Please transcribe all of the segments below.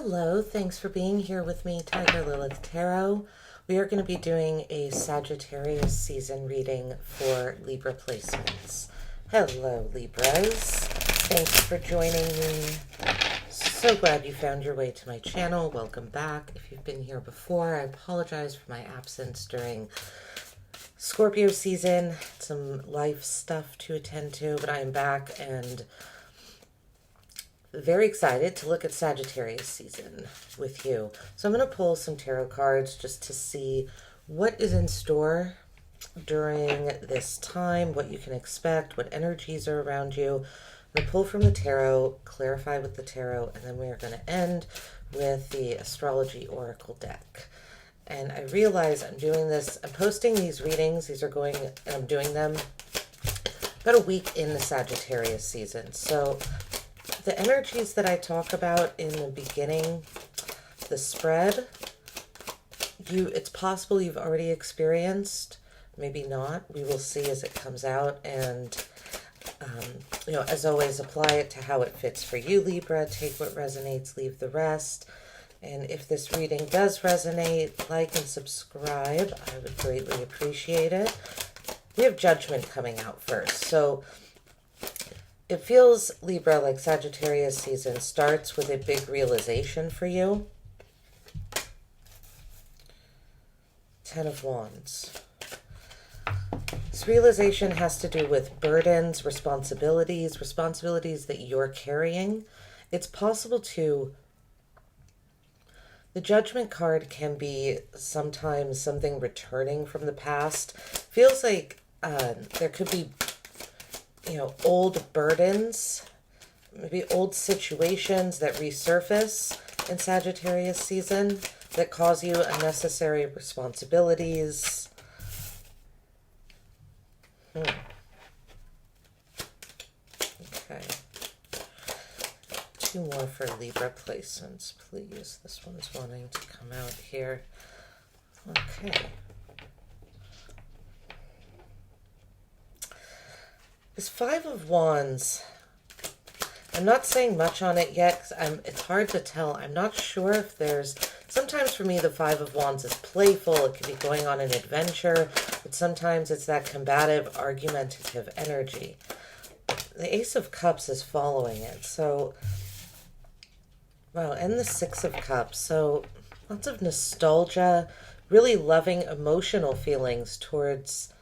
Hello, thanks for being here with me, Tiger Lilith Tarot. We are going to be doing a Sagittarius season reading for Libra placements. Hello, Libras. Thanks for joining me. So glad you found your way to my channel. Welcome back. If you've been here before, I apologize for my absence during Scorpio season. Some life stuff to attend to, but I am back and very excited to look at Sagittarius season with you. So I'm going to pull some tarot cards just to see what is in store during this time, what you can expect, what energies are around you. I'm going to pull from the tarot, clarify with the tarot, and then we are going to end with the Astrology Oracle deck. And I realize I'm doing this, I'm posting these readings, these are going, and I'm doing them about a week in the Sagittarius season. So the energies that I talk about in the beginning, the spread, it's possible you've already experienced, maybe not. We will see as it comes out. And, as always, apply it to how it fits for you, Libra. Take what resonates, leave the rest. And if this reading does resonate, like and subscribe. I would greatly appreciate it. We have judgment coming out first. So it feels, Libra, like Sagittarius season starts with a big realization for you. Ten of Wands. This realization has to do with burdens, responsibilities that you're carrying. It's possible to... The Judgment card can be sometimes something returning from the past. Feels like there could be old burdens, maybe old situations that resurface in Sagittarius season that cause you unnecessary responsibilities. Okay. Two more for Libra placements, please. This one's wanting to come out here. Okay. This Five of Wands, I'm not saying much on it yet because it's hard to tell. I'm not sure if there's... Sometimes for me, the Five of Wands is playful. It could be going on an adventure, but sometimes it's that combative, argumentative energy. The Ace of Cups is following it. So, wow, and the Six of Cups. So, lots of nostalgia, really loving emotional feelings towards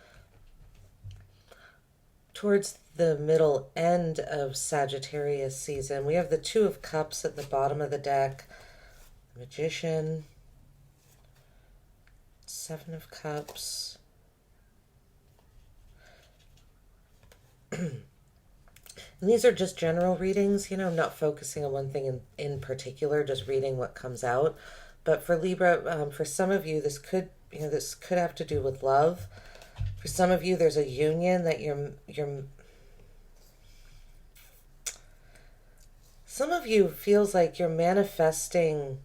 the middle end of Sagittarius season. We have the Two of Cups at the bottom of the deck, Magician, Seven of Cups, and these are just general readings, I'm not focusing on one thing in particular, just reading what comes out. But for Libra, for some of you, this could have to do with love. For some of you, there's a union that some of you feels like you're manifesting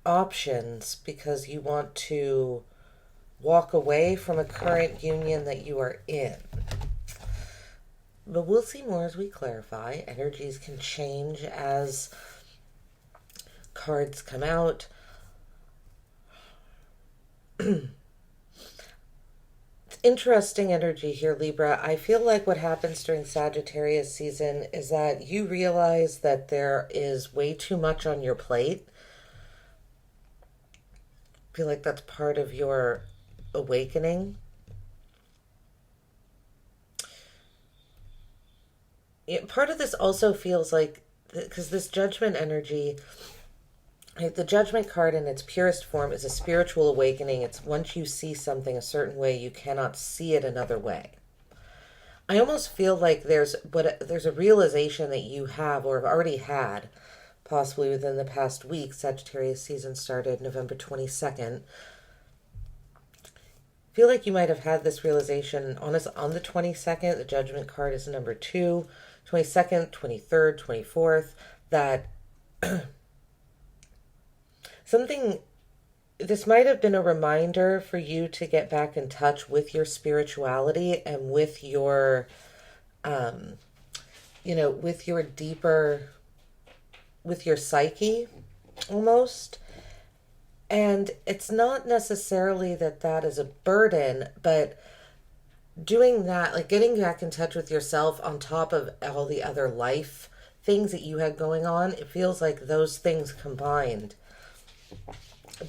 options because you want to walk away from a current union that you are in. But we'll see more as we clarify. Energies can change as cards come out. Interesting energy here, Libra. I feel like what happens during Sagittarius season is that you realize that there is way too much on your plate. I feel like that's part of your awakening. Part of this also feels like, because this Judgment energy... The Judgment card in its purest form is a spiritual awakening. It's once you see something a certain way, you cannot see it another way. I almost feel like there's a realization that you have or have already had, possibly within the past week. Sagittarius season started November 22nd. I feel like you might have had this realization on the 22nd. The Judgment card is number 2, 22nd, 23rd, 24th, that... This might have been a reminder for you to get back in touch with your spirituality and with your, with your deeper with your psyche almost. And it's not necessarily that that is a burden, but doing that, like getting back in touch with yourself on top of all the other life things that you had going on, it feels like those things combined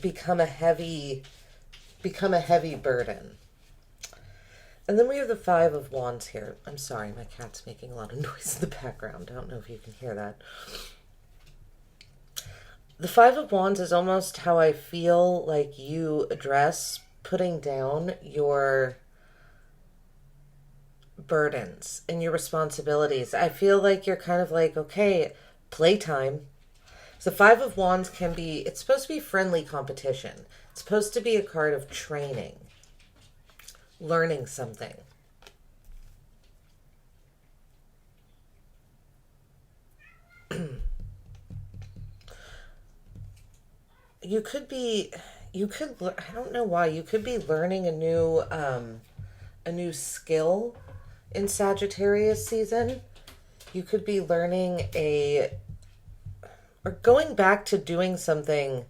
become a heavy burden. And then we have the Five of Wands here. I'm sorry, my cat's making a lot of noise in the background. I don't know if you can hear that. The Five of Wands is almost how I feel like you address putting down your burdens and your responsibilities. I feel like you're kind of like, okay, playtime. So the Five of Wands can be, it's supposed to be friendly competition. It's supposed to be a card of training, learning something. I don't know why, you could be learning a new skill in Sagittarius season. You could be learning or going back to doing something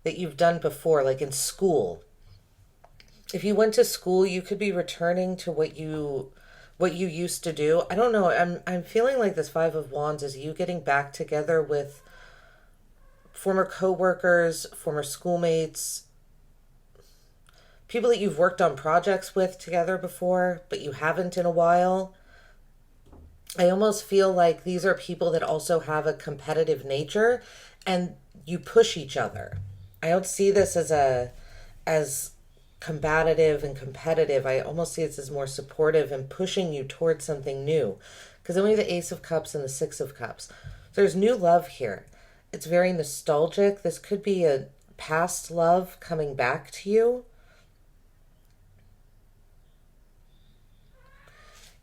that you've done before, like in school. If you went to school, you could be returning to what you used to do. I don't know. I'm feeling like this Five of Wands is you getting back together with former co-workers, former schoolmates, people that you've worked on projects with together before, but you haven't in a while. I almost feel like these are people that also have a competitive nature and you push each other. I don't see this as combative and competitive. I almost see this as more supportive and pushing you towards something new. Because then we have the Ace of Cups and the Six of Cups. So there's new love here. It's very nostalgic. This could be a past love coming back to you.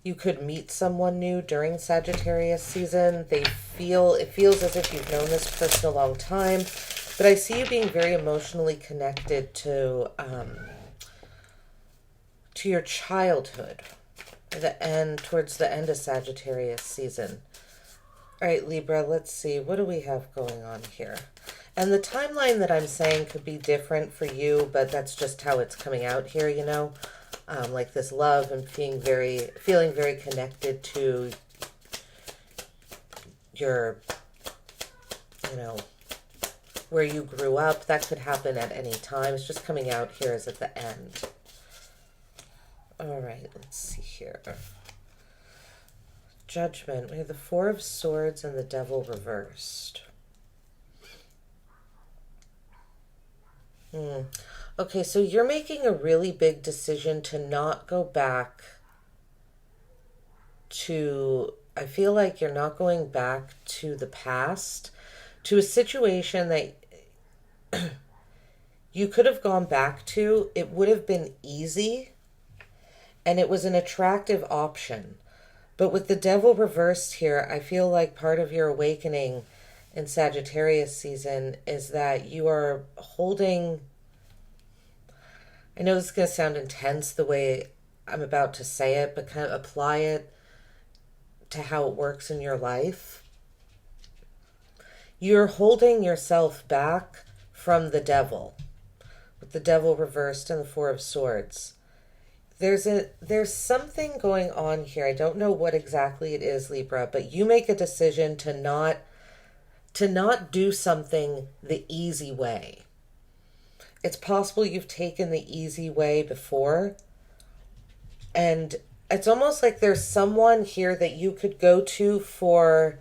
You could meet someone new during Sagittarius season. It feels as if you've known this person a long time, but I see you being very emotionally connected to your childhood, towards the end of Sagittarius season. All right, Libra, let's see. What do we have going on here? And the timeline that I'm saying could be different for you, but that's just how it's coming out here, you know? Like this love and feeling very connected to your, where you grew up. That could happen at any time. It's just coming out here as at the end. All right, let's see here. Judgment. We have the Four of Swords and the Devil reversed. Okay, so you're making a really big decision to not go back to, I feel like you're not going back to the past, to a situation that you could have gone back to. It would have been easy, and it was an attractive option. But with the Devil reversed here, I feel like part of your awakening in Sagittarius season is that you are holding... I know this is going to sound intense the way I'm about to say it, but kind of apply it to how it works in your life. You're holding yourself back from the devil, with the Devil reversed and the Four of Swords. There's something going on here. I don't know what exactly it is, Libra, but you make a decision to not do something the easy way. It's possible you've taken the easy way before. And it's almost like there's someone here that you could go to for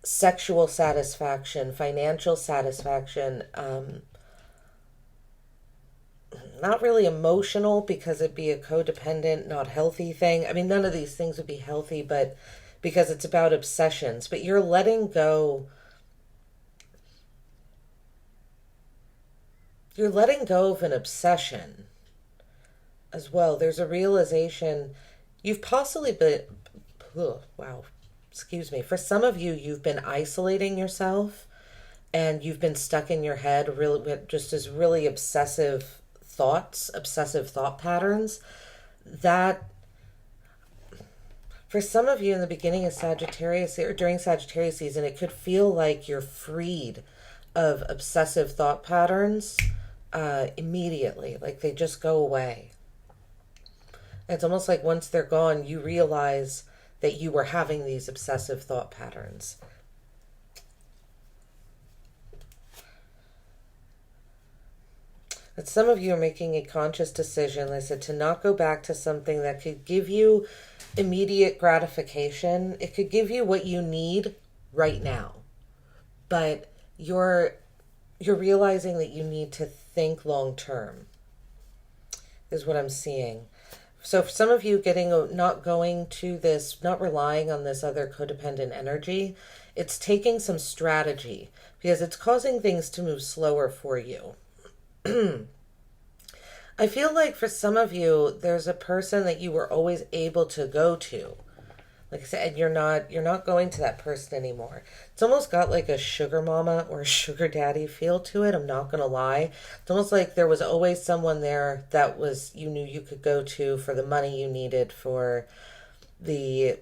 sexual satisfaction, financial satisfaction, not really emotional, because it'd be a codependent, not healthy thing. I mean, none of these things would be healthy, but because it's about obsessions. But you're letting go. You're letting go of an obsession as well. There's a realization you've possibly been, for some of you, you've been isolating yourself and you've been stuck in your head really with just as really obsessive thought patterns that For some of you in the beginning of Sagittarius or during Sagittarius season, it could feel like you're freed of obsessive thought patterns immediately, like they just go away. It's almost like once they're gone, you realize that you were having these obsessive thought patterns. But some of you are making a conscious decision, like I said, to not go back to something that could give you immediate gratification. It could give you what you need right now. But you're realizing that you need to think long term, is what I'm seeing. So for some of you not going to this, not relying on this other codependent energy, it's taking some strategy because it's causing things to move slower for you. I feel like for some of you, there's a person that you were always able to go to. Like I said, and you're not going to that person anymore. It's almost got like a sugar mama or a sugar daddy feel to it. I'm not going to lie. It's almost like there was always someone there that you knew you could go to for the money you needed, for the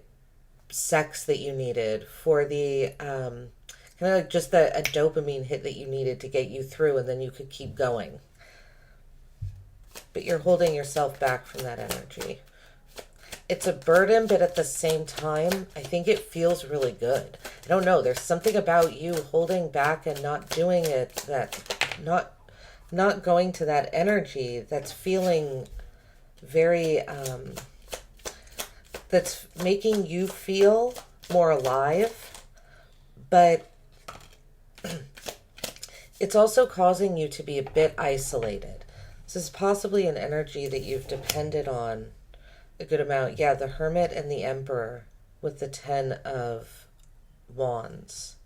sex that you needed, for the kind of like just a dopamine hit that you needed to get you through, and then you could keep going. But you're holding yourself back from that energy. It's a burden, but at the same time, I think it feels really good. I don't know. There's something about you holding back and not doing it, that not going to that energy that's feeling very, that's making you feel more alive, but it's also causing you to be a bit isolated. This is possibly an energy that you've depended on a good amount. Yeah, the Hermit and the Emperor with the 10 of Wands.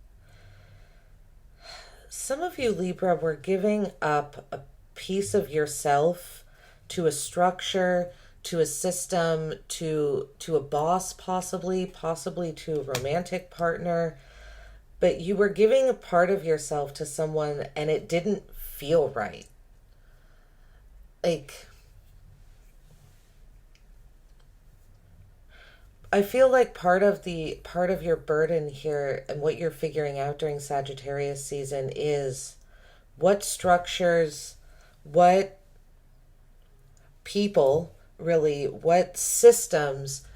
Some of you, Libra, were giving up a piece of yourself to a structure, to a system, to a boss, possibly to a romantic partner. But you were giving a part of yourself to someone and it didn't feel right. Like, I feel like part of your burden here and what you're figuring out during Sagittarius season is what structures, what people, really, what systems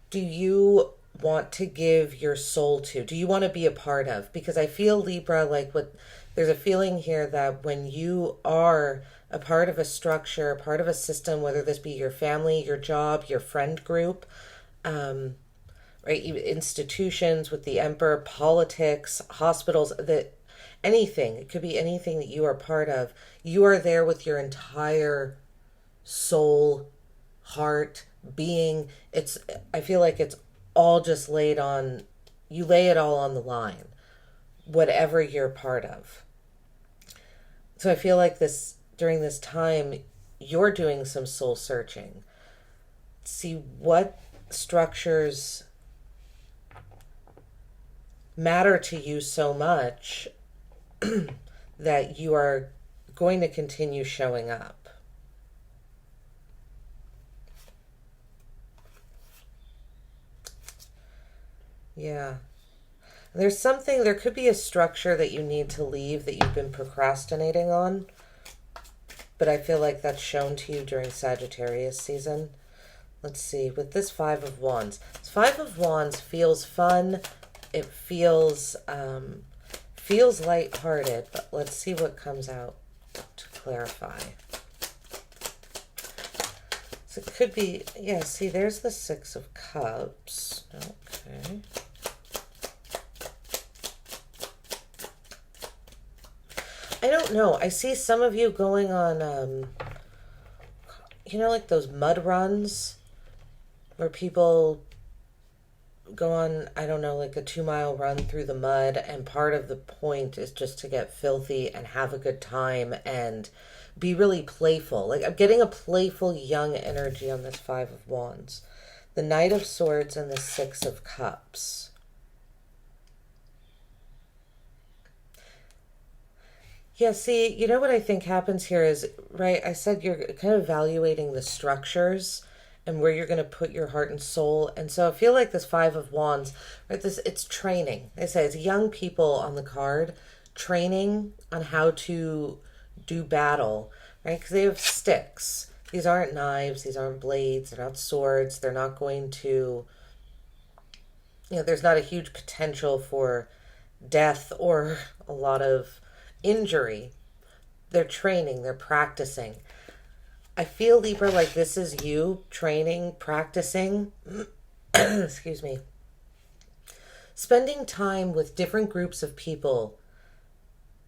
do you want to give your soul to? Do you want to be a part of? Because I feel, Libra, like there's a feeling here that when you are a part of a structure, a part of a system, whether this be your family, your job, your friend group, right, institutions with the Emperor, politics, hospitals, anything, it could be anything that you are part of. You are there with your entire soul, heart, being. I feel like it's all just laid on, you lay it all on the line, whatever you're part of. So I feel like during this time, you're doing some soul searching. See what structures matter to you so much that you are going to continue showing up. Yeah. There could be a structure that you need to leave that you've been procrastinating on, but I feel like that's shown to you during Sagittarius season. Let's see, with this 5 of Wands. This 5 of Wands feels fun. It feels lighthearted, but let's see what comes out to clarify. So it could be, yeah, see, there's the 6 of Cups. Okay. I don't know. I see some of you going on, like those mud runs where people go on, I don't know, like a 2-mile run through the mud, and part of the point is just to get filthy and have a good time and be really playful. Like, I'm getting a playful young energy on this 5 of Wands. The Knight of Swords and the 6 of Cups. Yeah, see, what I think happens here is, right, I said you're kind of evaluating the structures and where you're going to put your heart and soul. And so I feel like this Five of Wands, right? It's training. They say it's young people on the card, training on how to do battle, right? Because they have sticks. These aren't knives. These aren't blades. They're not swords. They're not going to, there's not a huge potential for death or a lot of injury. They're training. They're practicing. I feel, Libra, like this is you training, practicing, excuse me, spending time with different groups of people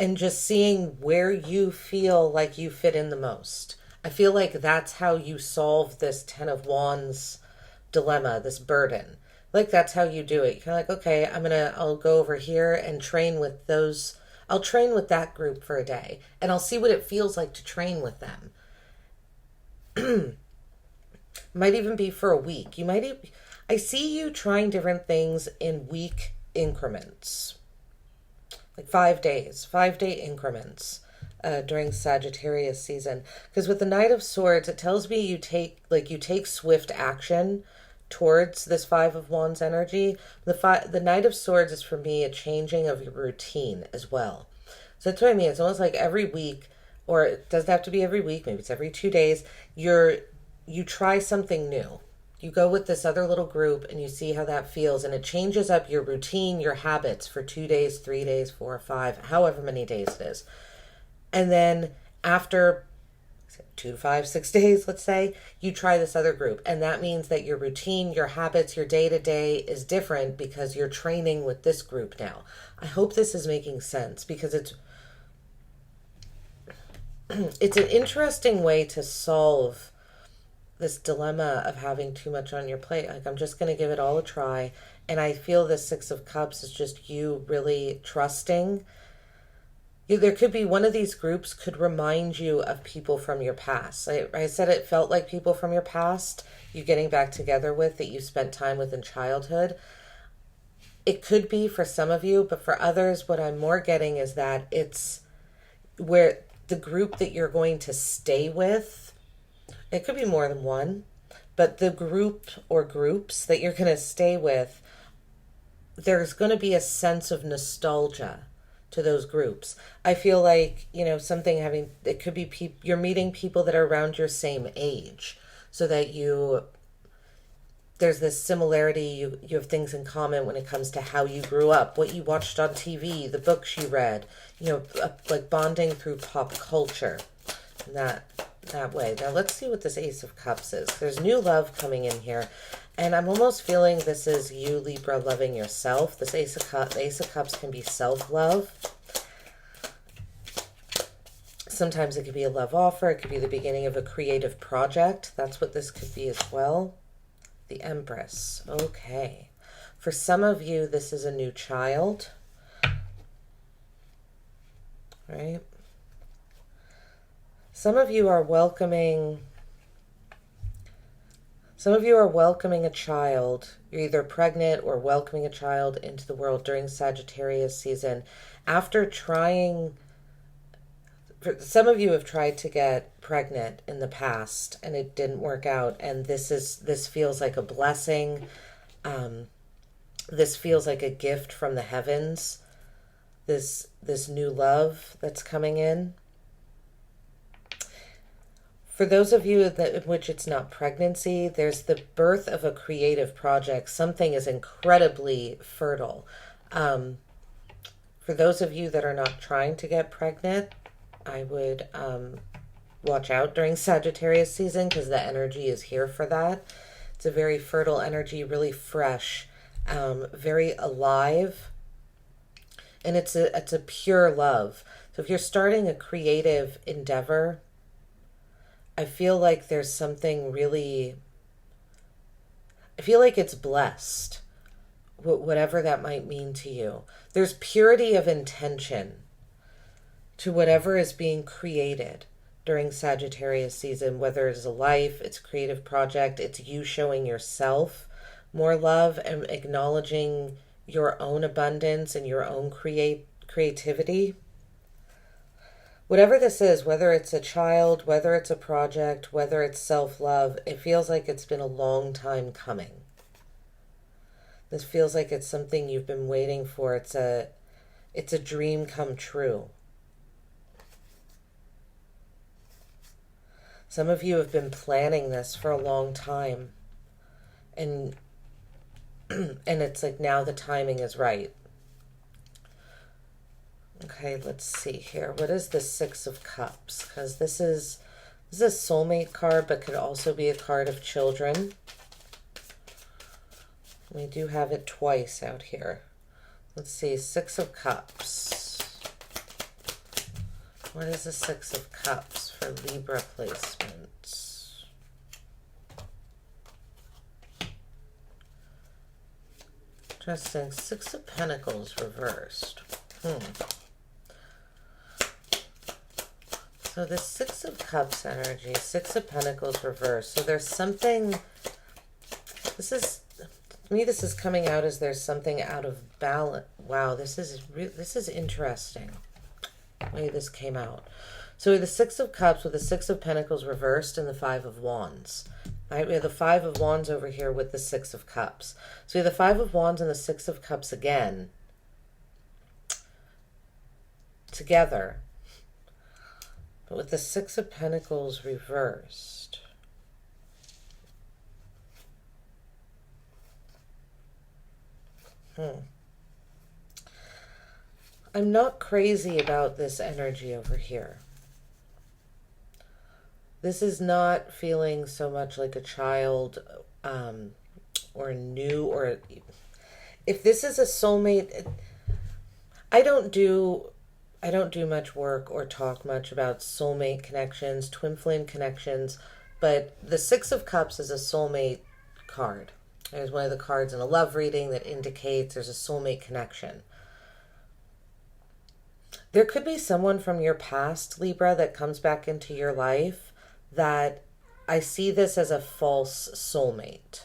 and just seeing where you feel like you fit in the most. I feel like that's how you solve this Ten of Wands dilemma, this burden. Like that's how you do it. You're like, okay, I'll go over here and train with those. I'll train with that group for a day and I'll see what it feels like to train with them. Might even be for a week. I see you trying different things in week increments, like 5 days, 5-day increments during Sagittarius season. Because with the Knight of Swords, it tells me you take swift action towards this Five of Wands energy. The Knight of Swords is for me a changing of your routine as well. So that's what I mean. It's almost like every week, or it doesn't have to be every week, maybe it's every 2 days, you try something new. You go with this other little group and you see how that feels, and it changes up your routine, your habits for 2 days, 3 days, 4 or 5, however many days it is. And then after 2 to 5, 6 days, let's say, you try this other group. And that means that your routine, your habits, your day-to-day is different because you're training with this group now. I hope this is making sense, because it's an interesting way to solve this dilemma of having too much on your plate. Like, I'm just going to give it all a try. And I feel the Six of Cups is just you really trusting. There could be one of these groups could remind you of people from your past. I said it felt like people from your past, you getting back together with, that you spent time with in childhood. It could be for some of you, but for others, what I'm more getting is that it's where the group that you're going to stay with, it could be more than one, but the group or groups that you're going to stay with, there's going to be a sense of nostalgia to those groups. I feel like, it could be you're meeting people that are around your same age, so that there's this similarity, you have things in common when it comes to how you grew up, what you watched on TV, the books you read, like bonding through pop culture, that way. Now let's see what this Ace of Cups is. There's new love coming in here, and I'm almost feeling this is you, Libra, loving yourself. This Ace of Cups can be self-love. Sometimes it could be a love offer. It could be the beginning of a creative project. That's what this could be as well. The Empress. Okay. For some of you, this is a new child. Right? Some of you are welcoming a child. You're either pregnant or welcoming a child into the world during Sagittarius season. After trying, some of you have tried to get pregnant in the past and it didn't work out. And this feels like a blessing. This feels like a gift from the heavens. This new love that's coming in. For those of you in which it's not pregnancy, there's the birth of a creative project. Something is incredibly fertile. For those of you that are not trying to get pregnant, I would watch out during Sagittarius season, because the energy is here for that. It's a very fertile energy, really fresh, very alive, and it's a pure love. So if you're starting a creative endeavor, I feel like there's something really, I feel like it's blessed, whatever that might mean to you. There's purity of intention to whatever is being created during Sagittarius season, whether it's a life, it's a creative project, it's you showing yourself more love and acknowledging your own abundance and your own creativity. Whatever this is, whether it's a child, whether it's a project, whether it's self-love, it feels like it's been a long time coming. This feels like it's something you've been waiting for. It's a dream come true. Some of you have been planning this for a long time. And it's like now the timing is right. Okay, let's see here. What is the Six of Cups? Because this is a soulmate card, but could also be a card of children. We do have it twice out here. Let's see, Six of Cups. What is the Six of Cups for Libra placements? Interesting. Six of Pentacles reversed. So the Six of Cups energy, Six of Pentacles reversed. So there's something, to me this is coming out as there's something out of balance. Wow, this is interesting, the way this came out. So we have the Six of Cups with the Six of Pentacles reversed and the Five of Wands. Right, we have the Five of Wands over here with the Six of Cups. So we have the Five of Wands and the Six of Cups again together. But with the Six of Pentacles reversed. I'm not crazy about this energy over here. This is not feeling so much like a child or new, or if this is a soulmate, I don't do much work or talk much about soulmate connections, twin flame connections, but the Six of Cups is a soulmate card. There's one of the cards in a love reading that indicates there's a soulmate connection. There could be someone from your past, Libra, that comes back into your life that I see this as a false soulmate.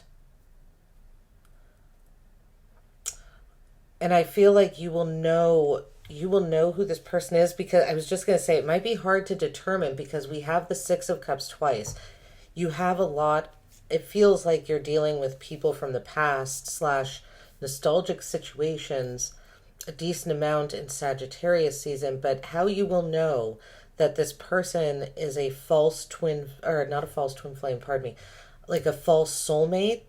And I feel like you will know who this person is, because I was just going to say it might be hard to determine because we have the Six of Cups twice. You have a lot, it feels like you're dealing with people from the past / nostalgic situations, a decent amount in Sagittarius season, but how you will know that this person is a false twin, or not a false twin flame, pardon me, like a false soulmate.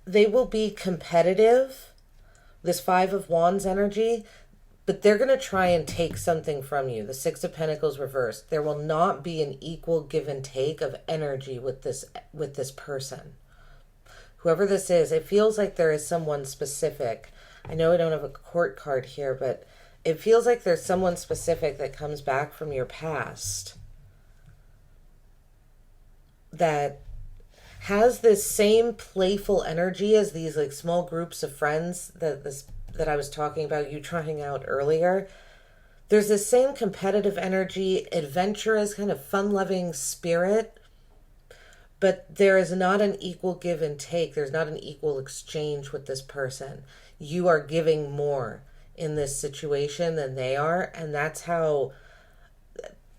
They will be competitive, this Five of Wands energy, but they're going to try and take something from you. The Six of Pentacles reversed. There will not be an equal give and take of energy with this person. Whoever this is, it feels like there is someone specific. I know I don't have a court card here, but it feels like there's someone specific that comes back from your past that has this same playful energy as these like small groups of friends that I was talking about, you trying out earlier. There's this same competitive energy, adventurous, kind of fun-loving spirit, but there is not an equal give and take. There's not an equal exchange with this person. You are giving more in this situation than they are, and that's how.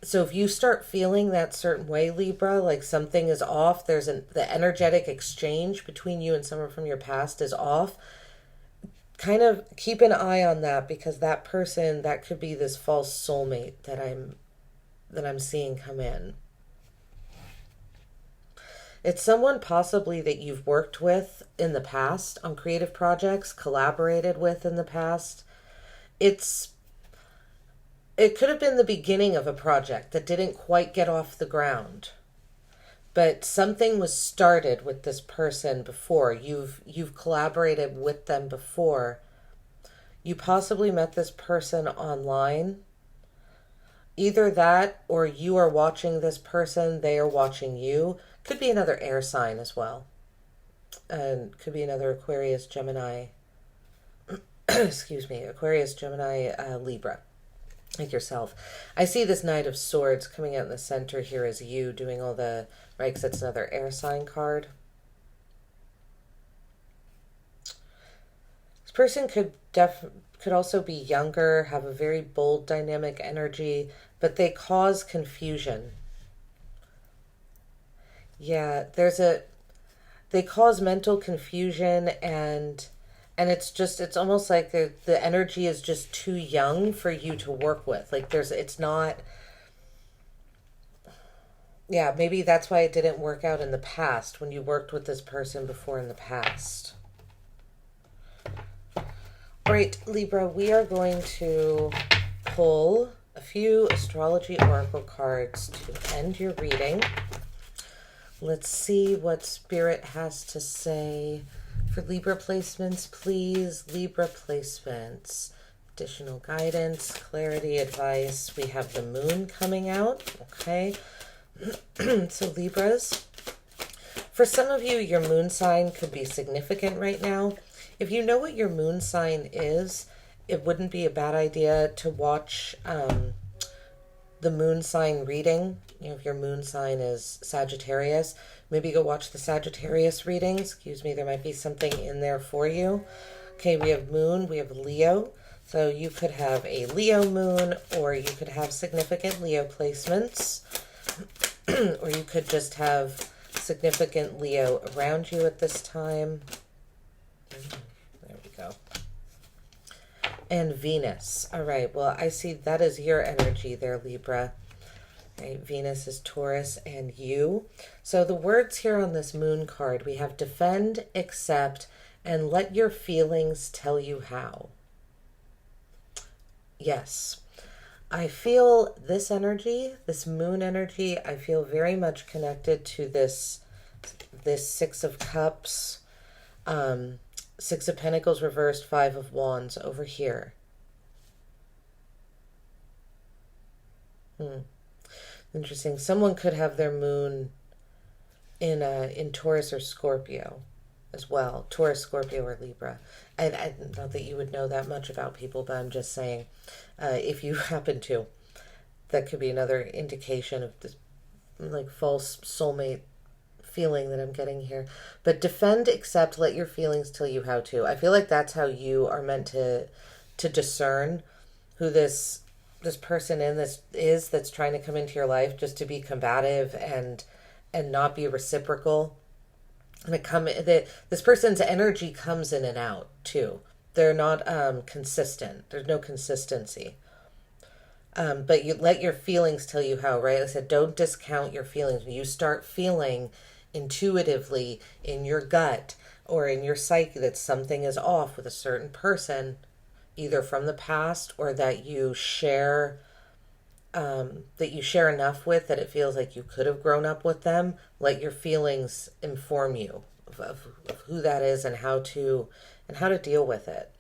So if you start feeling that certain way, Libra, like something is off, the energetic exchange between you and someone from your past is off, kind of keep an eye on that, because that person, that could be this false soulmate that I'm seeing come in. It's someone possibly that you've worked with in the past on creative projects, collaborated with in the past. It could have been the beginning of a project that didn't quite get off the ground, but something was started with this person before. You've collaborated with them before. You possibly met this person online. Either that, or you are watching this person, they are watching you. Could be another air sign as well. And could be another Aquarius, Gemini, excuse me, Aquarius, Gemini, Libra. Like yourself. I see this Knight of Swords coming out in the center here as you doing all the, right, because that's another air sign card. This person could also be younger, have a very bold dynamic energy, but they cause confusion. Yeah, they cause mental confusion, and it's almost like the energy is just too young for you to work with. Like it's not, yeah, maybe that's why it didn't work out in the past when you worked with this person before in the past. All right, Libra, we are going to pull a few astrology oracle cards to end your reading. Let's see what Spirit has to say for Libra placements, please. Libra placements, additional guidance, clarity, advice. We have the moon coming out, okay? So Libras, for some of you, your moon sign could be significant right now. If you know what your moon sign is, it wouldn't be a bad idea to watch the moon sign reading. You know, if your moon sign is Sagittarius, maybe go watch the Sagittarius reading. Excuse me, there might be something in there for you. Okay, we have moon, we have Leo. So you could have a Leo moon, or you could have significant Leo placements, or you could just have significant Leo around you at this time. There we go. And Venus. All right, well, I see that is your energy there, Libra. Right, Venus is Taurus and you. So the words here on this moon card, we have defend, accept, and let your feelings tell you how. Yes. I feel this energy, this moon energy, I feel very much connected to this Six of Cups, Six of Pentacles reversed, Five of Wands over here. Interesting. Someone could have their moon in Taurus or Scorpio as well. Taurus, Scorpio, or Libra. And not that you would know that much about people, but I'm just saying, if you happen to, that could be another indication of this like false soulmate feeling that I'm getting here. But defend, accept, let your feelings tell you how to. I feel like that's how you are meant to discern who this person in this is that's trying to come into your life just to be combative and not be reciprocal. And this person's energy comes in and out too. They're not consistent. There's no consistency. But you let your feelings tell you how, right? I said, don't discount your feelings. When you start feeling intuitively in your gut or in your psyche that something is off with a certain person, either from the past or that you share enough with that it feels like you could have grown up with them, let your feelings inform you of who that is and how to deal with it.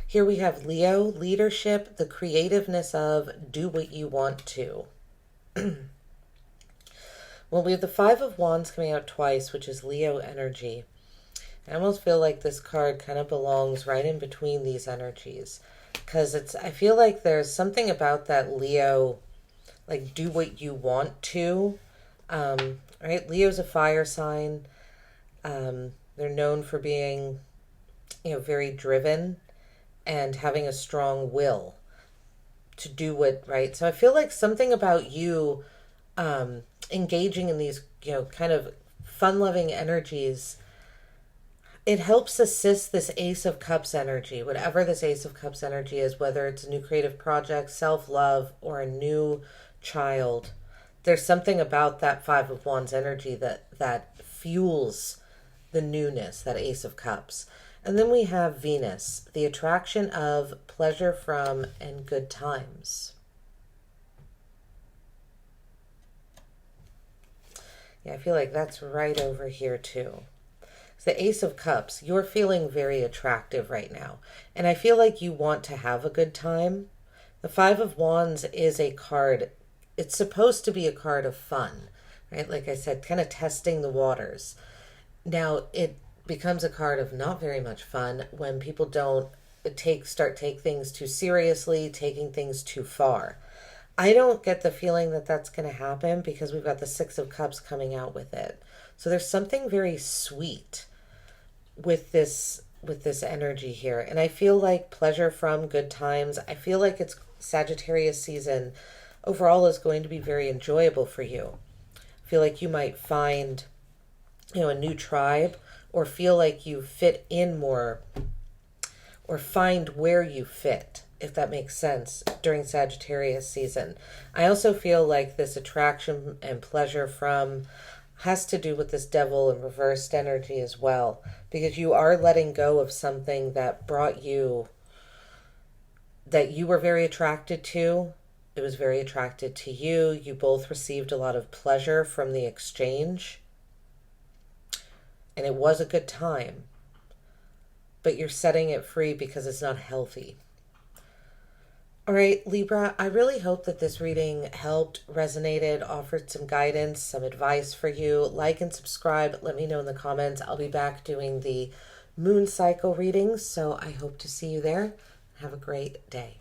Here we have Leo, leadership, the creativeness of do what you want to. Well, we have the Five of Wands coming out twice, which is Leo energy. I almost feel like this card kind of belongs right in between these energies, because I feel like there's something about that Leo, like do what you want to, right? Leo's a fire sign. They're known for being, very driven and having a strong will to do what, right? So I feel like something about you engaging in these, kind of fun-loving energies, it helps assist this Ace of Cups energy, whatever this Ace of Cups energy is, whether it's a new creative project, self-love, or a new child. There's something about that Five of Wands energy that fuels the newness, that Ace of Cups. And then we have Venus, the attraction of, pleasure from, and good times. Yeah, I feel like that's right over here too. It's the Ace of Cups. You're feeling very attractive right now. And I feel like you want to have a good time. The Five of Wands is a card. It's supposed to be a card of fun, right? Like I said, kind of testing the waters. Now, it becomes a card of not very much fun when people don't take things too seriously, taking things too far. I don't get the feeling that that's going to happen because we've got the Six of Cups coming out with it. So there's something very sweet with this with this energy here. And I feel like pleasure from good times. I feel like it's Sagittarius season overall is going to be very enjoyable for you. I feel like you might find, a new tribe, or feel like you fit in more, or find where you fit, if that makes sense, during Sagittarius season. I also feel like this attraction and pleasure from has to do with this devil and reversed energy as well, because you are letting go of something that brought you, that you were very attracted to. It was very attracted to you. You both received a lot of pleasure from the exchange, and it was a good time, but you're setting it free because it's not healthy. All right, Libra, I really hope that this reading helped, resonated, offered some guidance, some advice for you. Like and subscribe. Let me know in the comments. I'll be back doing the moon cycle readings, so I hope to see you there. Have a great day.